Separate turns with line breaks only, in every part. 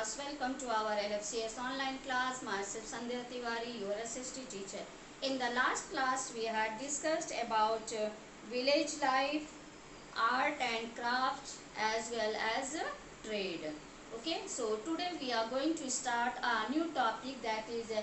class. Welcome to our LFCS online class. Myself Sandhya Tiwari, your SST teacher. In the last class, we had discussed about village life, art and craft, as well as trade. Okay, so today we are going to start a new topic, that is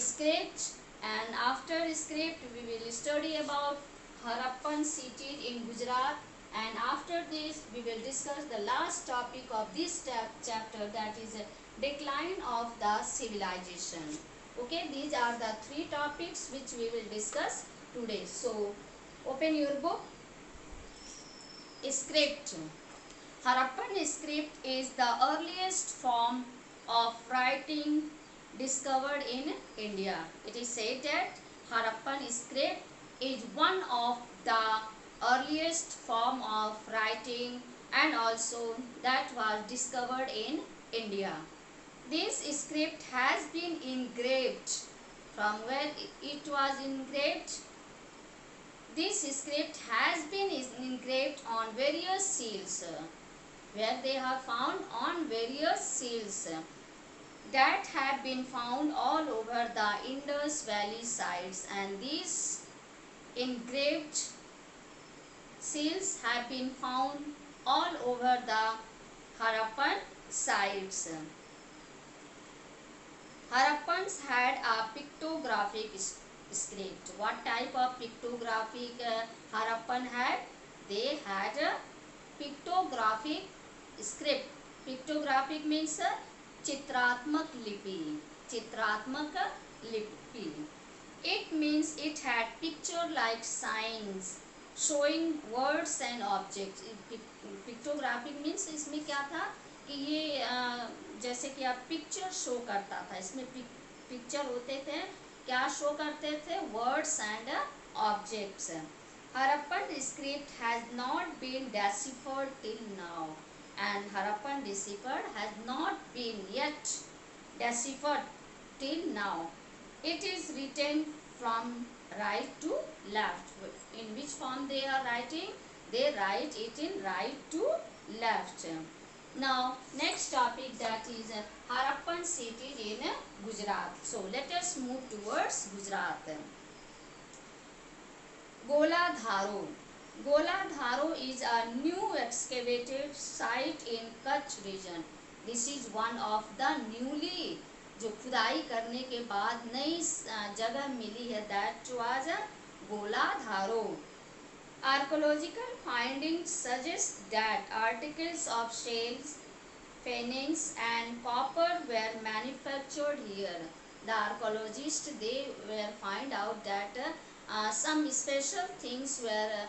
script, and after script we will study about Harappan city in Gujarat, and after this we will discuss the last topic of this chapter, that is decline of the civilization. Okay, these are the three topics which we will discuss today. So open your book. Script. Harappan script is the earliest form of writing discovered in India. It is said that Harappan script is one of the earliest form of writing and also that was discovered in India. This script has been engraved. From where it was engraved? This script has been engraved on various seals, where they have found on various seals that have been found all over the Indus Valley sites, and these engraved seals have been found all over the Harappan sites. Harappans had a pictographic script. What type of pictographic Harappan had? They had a pictographic script. Pictographic means Chitratmak lipi. Chitratmak lipi. It means it had picture-like signs showing words and objects. Pictographic means इसमें क्या था कि ये जैसे कि आप picture show करता था, इसमें पिक्चर होते थे, क्या शो करते थे? Words and objects. Harappan script has not been deciphered till now, and Harappan decipher has not been yet deciphered till now. It is written from right to left. In which form they are writing? They write it in right to left. Now next topic, that is Harappan city in Gujarat. So let us move towards Gujarat. Goladharo. Goladharo is a new excavated site in Kutch region. This is one of the newly, जो खुदाई करने के बाद नई जगह मिली है, that was Goladharo. Archaeological findings suggest that articles of shells, fannings and copper were manufactured here. The archaeologists, they were find out that some special things were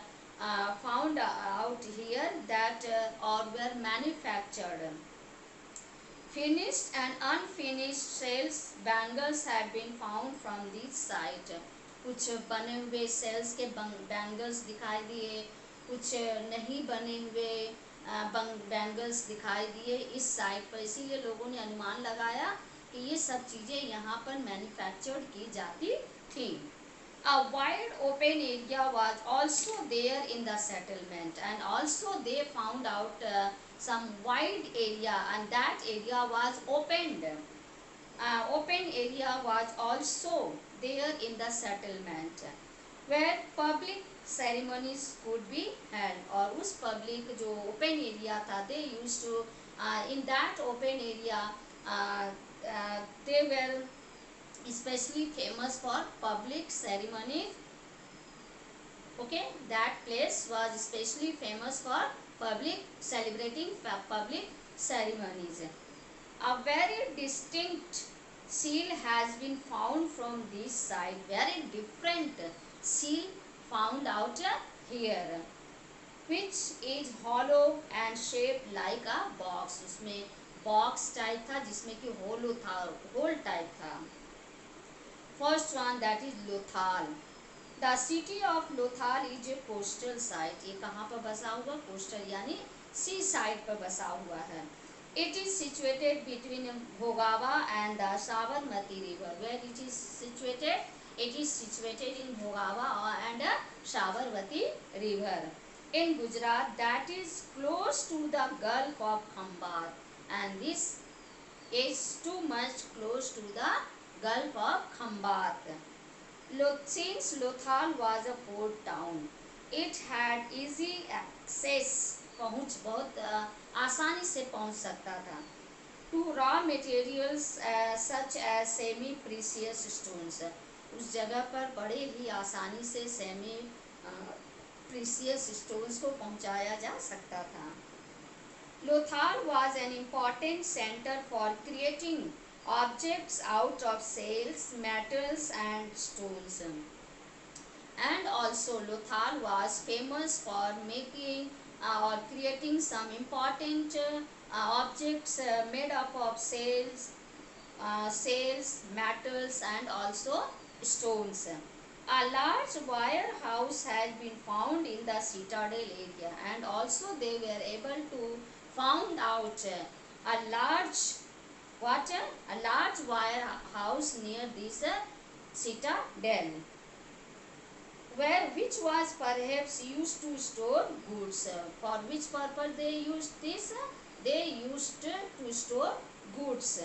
found out here that or were manufactured. Finished and unfinished shells, bangles have been found from this site. कुछ बने हुए sales के bangles दिखाई दिए, कुछ नहीं बने हुए बैंगल्स दिखाई दिए इस साइट पर. इसीलिए लोगों ने अनुमान लगाया कि ये सब चीज़ें यहाँ पर मैन्युफैक्चर्ड की जाती थी. A wide open area was also there in the settlement, and also they found out some wide area, and that area was opened. Open area was also there in the settlement, where public ceremonies could be held. और उस public जो open area था, they used to in that open area they were especially famous for public ceremonies. Okay, that place was especially famous for public celebrating public ceremonies. A very distinct seal has been found from this site. Very different seal found out here, which is hollow and shaped like a box. उसमें box type था जिसमें कि hollow था, hole type था. First one, that is Lothal. The city of Lothal is a coastal site. ये कहाँ पर बसा हुआ? Coastal यानी sea side पर बसा हुआ है. It is situated between Bhogava and the Sabarmati river. Where it is situated? It is situated in Bhogava and Sabarmati river in Gujarat, that is close to the Gulf of Khambat, and this is too much close to the Gulf of Khambat. Since Lothal was a port town, it had easy access, पहुँच बहुत आसानी से पहुँच सकता था, to raw materials such as semi precious stones. उस जगह पर बड़े ही आसानी से सेमी प्रीसियस स्टोन्स को पहुंचाया जा सकता था. Lothal was an important center for creating objects out of shells, metals and stones. And also Lothal was famous for making or creating some important objects made up of shells, metals and also stones. A large warehouse has been found in the citadel area, and also they were able to found out a large a large warehouse near this citadel, which was perhaps used to store goods. For which purpose they used this? They used to store goods.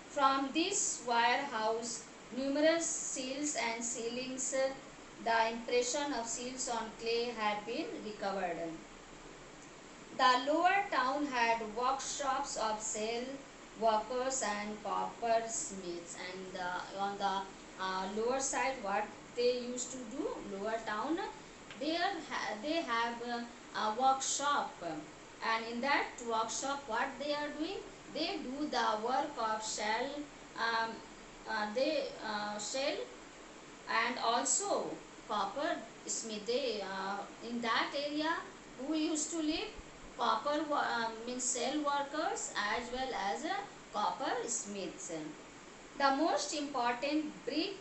From this warehouse, numerous seals and sealings, the impression of seals on clay had been recovered. The lower town had workshops of sail workers and coppersmiths, and on the lower side, what they used to do, lower town, they have a workshop, and in that workshop what they are doing, they do the work of shell and also copper smith. They in that area who used to live, copper means cell workers as well as copper smiths. The most important brick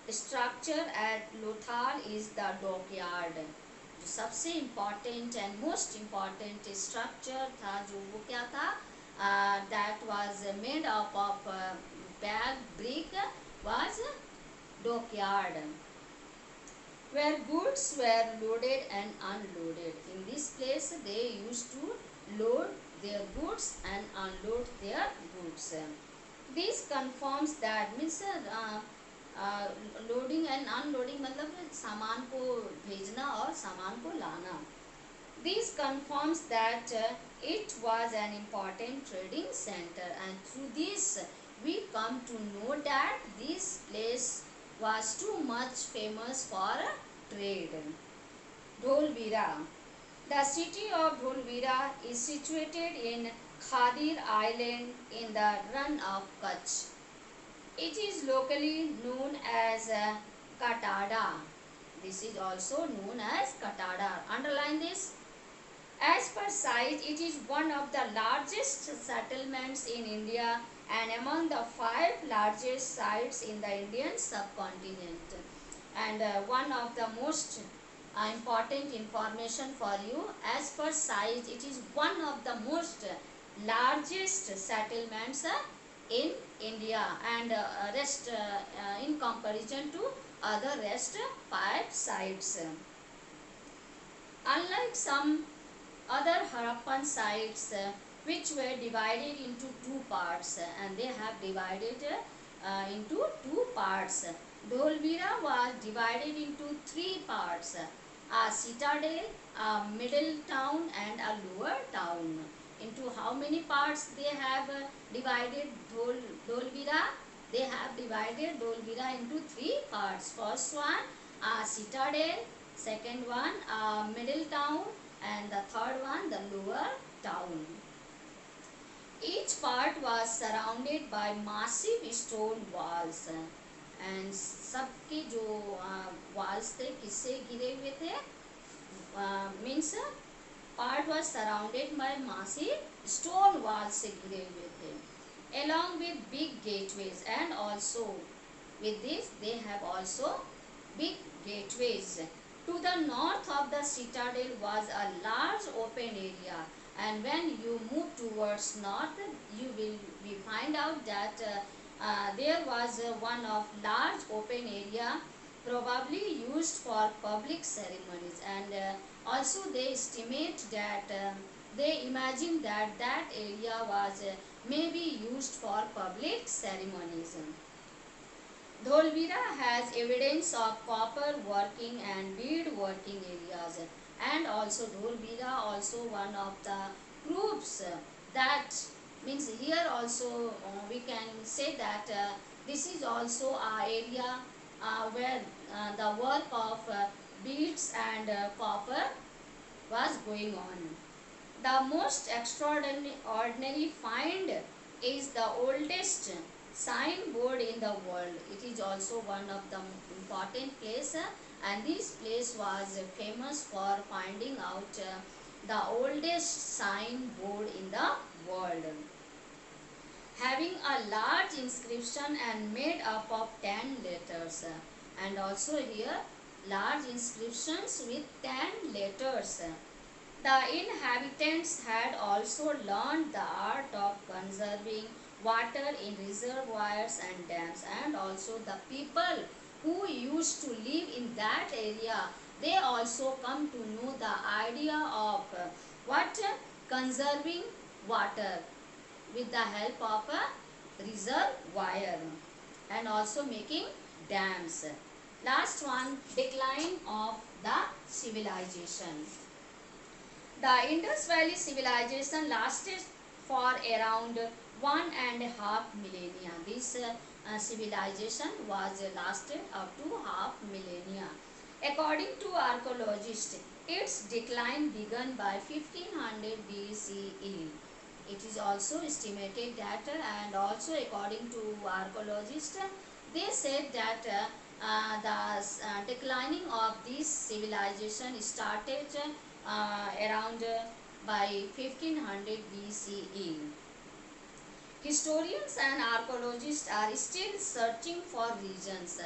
structure at Lothal is the dockyard. जो सबसे important and most important structure था, जो वो क्या था, that was made up of bag brick, was dockyard, where goods were loaded and unloaded. In this place they used to load their goods and unload their goods. This confirms that means loading and unloading मतलब सामान को भेजना और सामान को लाना. This confirms that it was an important trading center, and through this we come to know that this place was too much famous for trade. Dholvira. The city of Dholvira is situated in Khadir Island in the Rann of Kutch. It is locally known as Katada. This is also known as Katada. Underline this. As per size, it is one of the largest settlements in India and among the 5 largest sites in the Indian subcontinent. And one of the most important information for you, as per size, it is one of the most largest settlements in India, and rest in comparison to other rest 5 sites. Unlike some other Harappan sites which were divided into 2 parts, and they have divided into 2 parts, Dholvira was divided into 3 parts: a citadel, a middle town and a lower town. Into how many parts they have divided Dholvira? They have divided Dholvira into 3 parts. First one, a citadel; second one, a middle town; and the third one, the lower town. Each part was surrounded by massive stone walls, and सबके जो walls थे किससे घिरे हुए थे? Means part was surrounded by massive stone walls से घिरे हुए थे, along with big gateways, and also with this they have also big gateways. To the north of the citadel was a large open area, and when you move towards north, you will find out that there was one of large open area, probably used for public ceremonies, and also they estimate that They imagined that that area was maybe used for public ceremonies. Dholvira has evidence of copper working and bead working areas, and also Dholvira also one of the groups that means here also we can say that this is also a area where the work of beads and copper was going on. The most extraordinary find is the oldest signboard in the world. It is also one of the important place, and this place was famous for finding out the oldest signboard in the world, having a large inscription and made up of 10 letters. And also here large inscriptions with 10 letters. The inhabitants had also learned the art of conserving water in reservoirs and dams, and also the people who used to live in that area, they also come to know the idea of what conserving water with the help of a reservoir and also making dams. Last one, decline of the civilization. The Indus Valley civilization lasted for around 1.5 millennia. This civilization was lasted up to half millennia. According to archaeologists, its decline began by 1500 BCE. It is also estimated that and also according to archaeologists, they said that the declining of this civilization started around by 1500 BCE. Historians and archaeologists are still searching for reasons.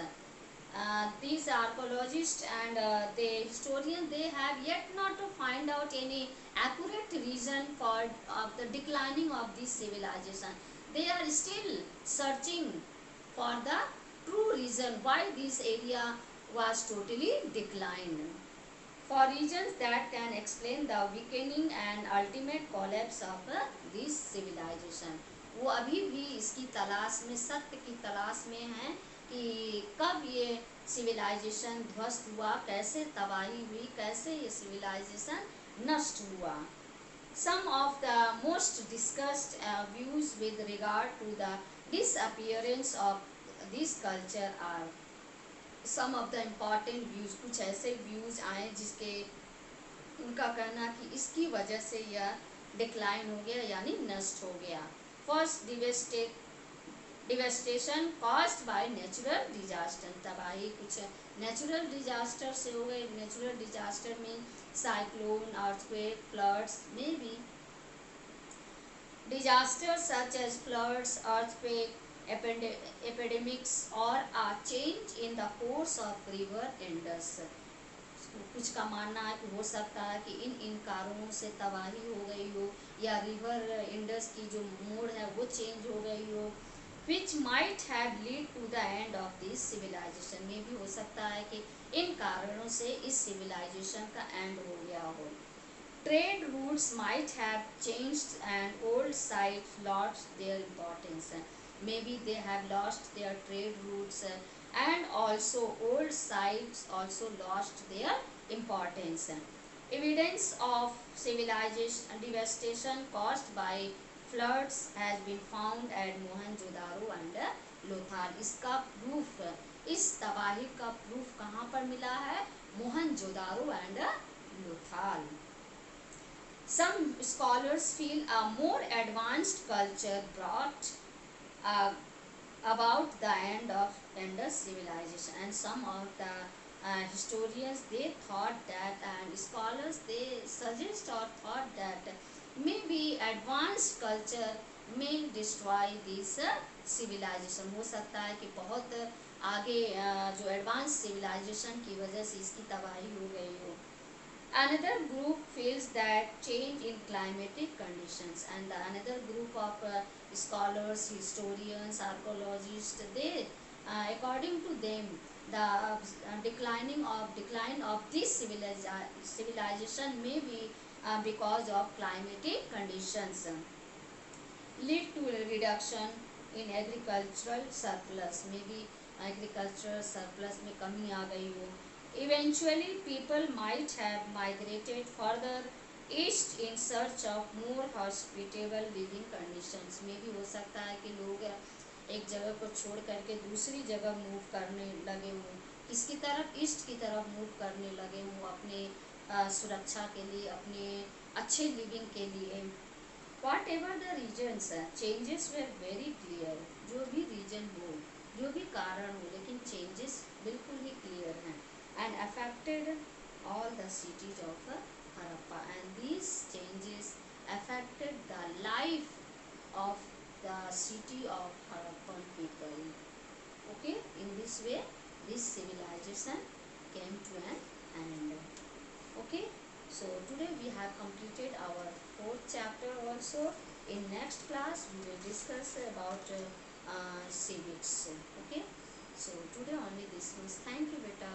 These archaeologists and the historians, they have yet not to find out any accurate reason for the declining of this civilization. They are still searching for the true reason why this area was totally declined. For reasons that can explain the weakening and ultimate collapse of this civilization. वो अभी भी इसकी तलाश में, सत्य की तलाश में हैं कि कब ये सिविलाइजेशन ध्वस्त हुआ, कैसे तबाही हुई, कैसे ये सिविलाइजेशन नष्ट हुआ. Some of the most discussed views with regard to the disappearance of this culture are some of the important views. कुछ ऐसे views आए जिसके उनका कहना कि इसकी वजह से यह डिक्लाइन हो गया यानी नष्ट हो गया. First, devastation caused by natural disaster. तबाही कुछ नेचुरल डिजास्टर से हो गए. नेचुरल डिजास्टर में साइक्लोन, अर्थक्वेक, फ्लड्स में भी. Disasters such as floods, earthquake, epidemics or a change in the course of river Indus. कुछ का मानना है कि हो सकता है कि इन कारणों से तबाही हो गई हो या रिवर इंडस की जो मोड़ है वो चेंज हो गई हो. which might have lead to the end of this civilization. में भी हो सकता है कि इन कारणों से इस civilization का end हो गया हो. Trade routes might have changed and old sites lost their importance. Maybe they have lost their trade routes and also old sites also lost their importance. Evidence of civilization devastation caused by floods has been found at Mohenjo-daro and Lothal. इसका proof, इस तबाही का proof कहाँ पर मिला है? Mohenjo-daro and Lothal. Some scholars feel a more advanced culture brought about the end of Indus civilization, and some of the historians, they thought that, and scholars, they suggest or thought that maybe advanced culture may destroy this civilization. हो सकता है कि बहुत आगे जो advance civilisation की वजह से इसकी तबाही हो गई हो. Another group feels that change in climatic conditions, and another group of scholars, historians, archaeologists, they according to them the decline of this civilization may be because of climatic conditions, lead to a reduction in agricultural surplus. Maybe agricultural surplus में कमी आ गई हो. Eventually people might have migrated further east in search of more hospitable living conditions. में भी हो सकता है कि लोग एक जगह को छोड़ करके दूसरी जगह मूव करने लगे हों. किसकी तरफ? ईस्ट की तरफ मूव करने लगे हों अपने सुरक्षा के लिए, अपने अच्छे लिविंग के लिए. Whatever the reasons, changes were very clear. जो भी रीजन हो, जो भी कारण हो, लेकिन चेंजेस बिल्कुल ही क्लियर हैं. And affected all the cities of Harappa, and these changes affected the life of the city of Harappan people. Okay, in this way this civilization came to an end. Okay, so today we have completed our fourth chapter also. In next class we will discuss about civics. Okay, so today only this much. Thank you beta.